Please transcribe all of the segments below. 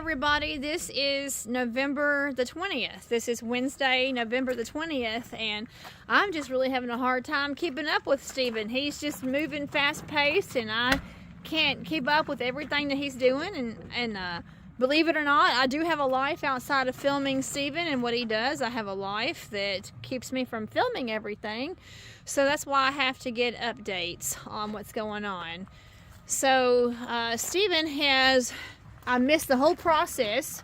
everybody, this is November the 20th. This is Wednesday, November the 20th, and I'm just really having a hard time keeping up with Steven. He's just moving fast paced, and I can't keep up with everything that he's doing, and believe it or not, I do have a life outside of filming Steven and what he does. I have a life that keeps me from filming everything, so that's why I have to get updates on what's going on. So Steven has, I missed the whole process,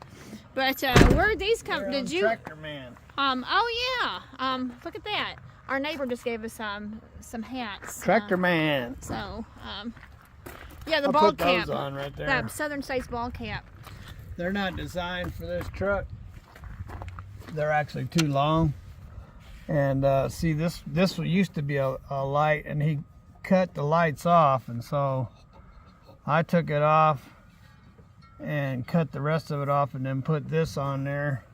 but where did these come? Did you? Tractor Man. Oh yeah. Look at that. Our neighbor just gave us some hats. Tractor Man. So yeah, the I'll ball put cap. those on right there. That Southern States ball cap. They're not designed for this truck. They're actually too long. And see, this used to be a light, and he cut the lights off, and so I took it off and cut the rest of it off and then put this on there.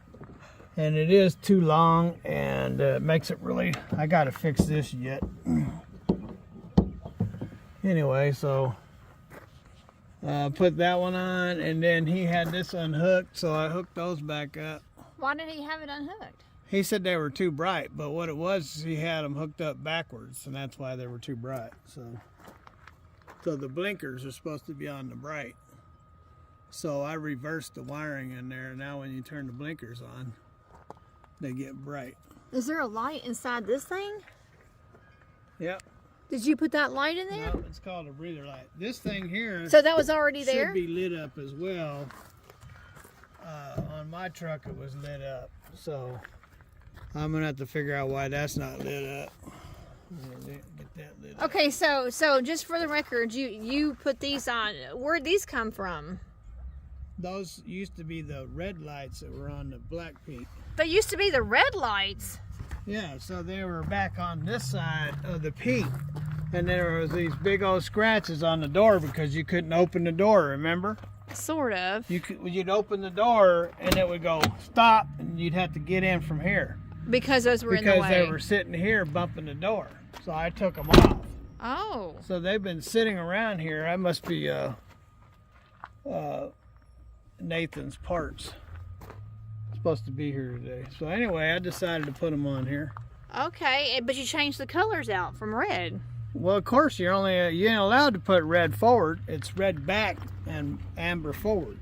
And it is too long, and it makes it really, I gotta fix this yet. Anyway, so put that one on, and then he had this unhooked, so I hooked those back up. Why did he have it unhooked? He said they were too bright, but what it was, he had them hooked up backwards, and that's why they were too bright. So the blinkers are supposed to be on the bright. So I reversed the wiring in there, and now when you turn the blinkers on, they get bright. Is there a light inside this thing? Yep. Did you put that light in there? No, it's called a breather light. This thing here, so that was already there? Should be lit up as well. On my truck it was lit up, so I'm gonna have to figure out why that's not lit up. Get that lit up. Okay, so just for the record, you put these on. Where'd these come from? Those used to be the red lights that were on the black peak. They used to be the red lights. Yeah, so they were back on this side of the peak, and there was these big old scratches on the door because you couldn't open the door, remember? Sort of. You'd open the door and it would go stop, and you'd have to get in from here. Because those were in the way. Because they were sitting here bumping the door. So I took them off. Oh. So they've been sitting around here. I must be Nathan's parts. Supposed to be here today. So anyway, I decided to put them on here. Okay, but you changed the colors out from red. Well, of course, you ain't allowed to put red forward. It's red back and amber forward.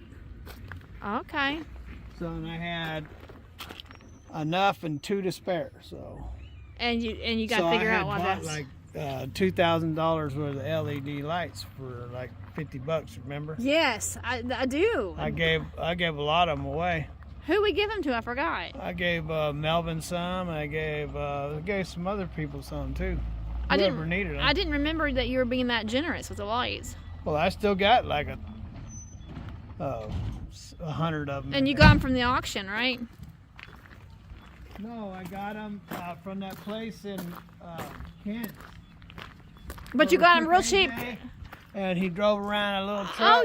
Okay. So and I had enough and 2 to spare. So. And you got to figure out why that's. Like $2,000 worth of LED lights for like $50. Remember? Yes, I do. I gave a lot of them away. Who we give them to? I forgot. I gave Melvin some. I gave some other people some too. Whoever needed them. I didn't remember that you were being that generous with the lights. Well, I still got like 100 of them. And you got them from the auction, right? No, I got them from that place in Kent. But you got them real cheap. And he drove around a little truck. Oh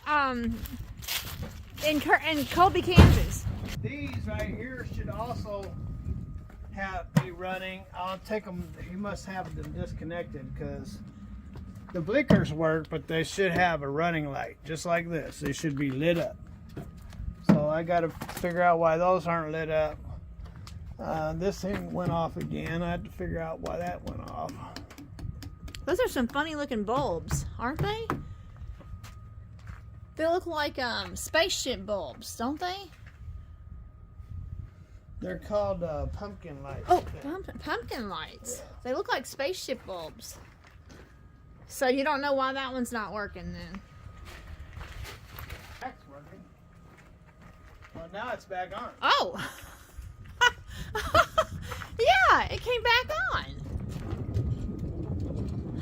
yeah. In Colby, Kansas. These right here should also be running. I'll take them. You must have them disconnected because the blinkers work, but they should have a running light just like this. They should be lit up. So I got to figure out why those aren't lit up. This thing went off again. I had to figure out why that went off. Those are some funny looking bulbs, aren't they? They look like spaceship bulbs, don't they? They're called pumpkin lights. Oh, pumpkin lights. Yeah. They look like spaceship bulbs. So you don't know why that one's not working then? That's working. Well, now it's back on. Oh. Yeah, it came back on.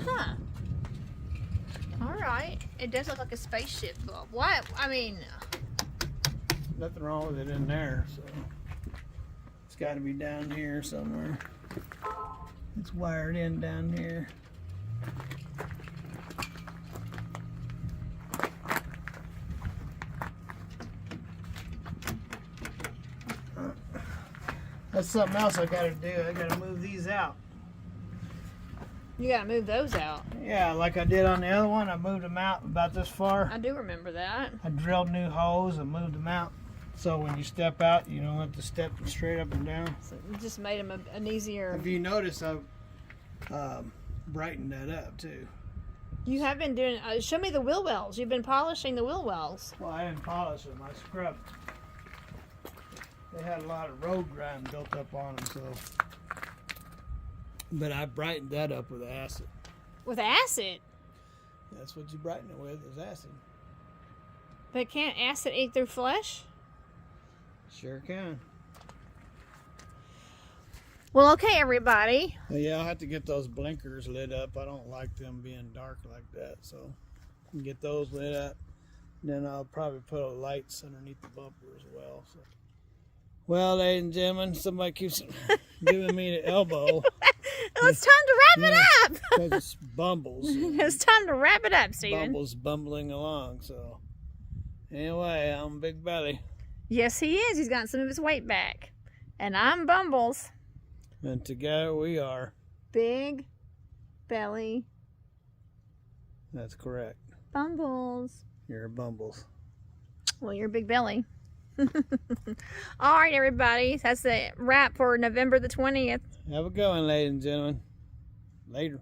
Huh. All right. It does look like a spaceship bulb. Why? I mean... Nothing wrong with it in there, so... It's got to be down here somewhere. It's wired in down here. That's something else I got to do. I got to move these out. You gotta move those out. Yeah, like I did on the other one. I moved them out about this far. I do remember that. I drilled new holes and moved them out. So when you step out, you don't have to step straight up and down. So you just made them an easier. If you notice, I've brightened that up too. You have been doing. Show me the wheel wells. You've been polishing the wheel wells. Well, I didn't polish them. I scrubbed. They had a lot of road grime built up on them, so. But I brightened that up with acid. With acid? That's what you brighten it with, is acid. But can't acid eat through flesh? Sure can. Well, okay, everybody. Yeah, I'll have to get those blinkers lit up. I don't like them being dark like that, so I can get those lit up. And then I'll probably put lights underneath the bumper as well. So. Well, ladies and gentlemen, somebody keeps giving me the elbow. Well, it's time to wrap it up. Because it's bumbles. It's time to wrap it up, Stephen. Bumbles bumbling along, so. Anyway, I'm Big Belly. Yes, he is. He's got some of his weight back. And I'm Bumbles. And together we are. Big Belly. That's correct. Bumbles. You're a Bumbles. Well, you're Big Belly. All right, everybody. That's the wrap for November the 20th. Have a good one, ladies and gentlemen. Later.